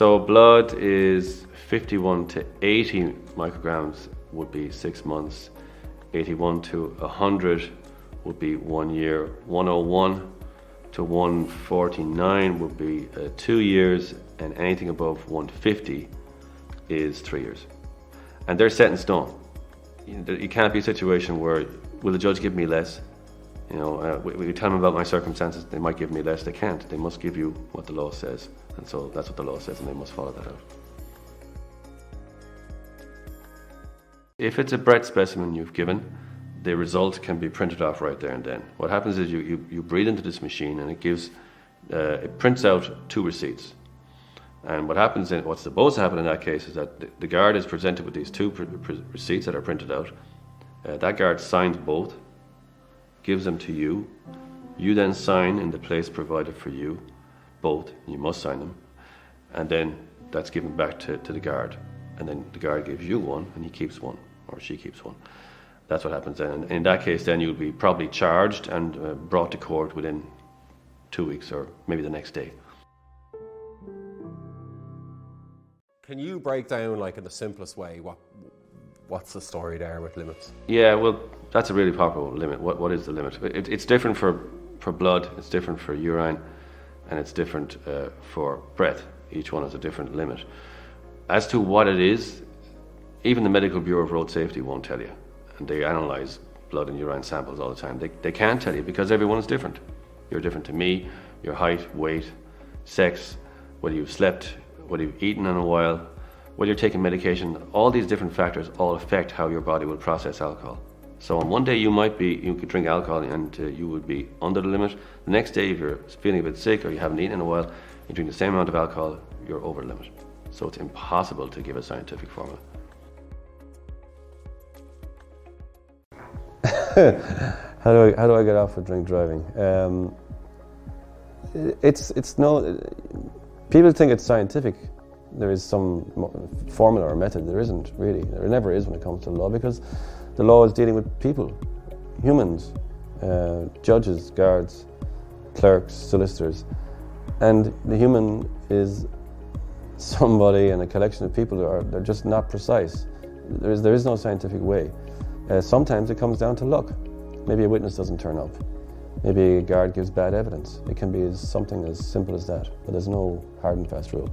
So blood is 51 to 80 micrograms would be 6 months, 81 to 100 would be 1 year, 101 to 149 would be 2 years, and anything above 150 is 3 years. And they're set in stone. You can't be a situation where, will the judge give me less? You know, we tell them about my circumstances, they might give me less. They can't. They must give you what the law says. And so that's what the law says, and they must follow that out. If it's a breath specimen you've given, the result can be printed off right there and then. What happens is you breathe into this machine, and it prints out 2 receipts. And what's supposed to happen in that case is that the guard is presented with these 2 receipts that are printed out. That guard signs both, gives them to you. You then sign in the place provided for you, both. You must sign them. And then that's given back to the guard. And then the guard gives you one, and he keeps one, or she keeps one. That's what happens then. And in that case, then you'll be probably charged and brought to court within 2 weeks, or maybe the next day. Can you break down, like in the simplest way, what's the story there with limits? Yeah, well, that's a really popular limit. What is the limit? It's different for blood, it's different for urine, and it's different for breath. Each one has a different limit. As to what it is, even the Medical Bureau of Road Safety won't tell you. And they analyze blood and urine samples all the time. They can't tell you because everyone is different. You're different to me, your height, weight, sex, whether you've slept, whether you've eaten in a while, whether you're taking medication. All these different factors all affect how your body will process alcohol. So on one day you could drink alcohol and you would be under the limit. The next day, if you're feeling a bit sick or you haven't eaten in a while, you drink the same amount of alcohol, you're over the limit. So it's impossible to give a scientific formula. How do I get off with drink driving? People think it's scientific. There is some formula or method. There isn't really. There never is when it comes to the law, because the law is dealing with people, humans, judges, guards, clerks, solicitors, and the human is somebody and a collection of people they're just not precise. There is no scientific way. Sometimes it comes down to luck. Maybe a witness doesn't turn up. Maybe a guard gives bad evidence. It can be something as simple as that, but there's no hard and fast rule.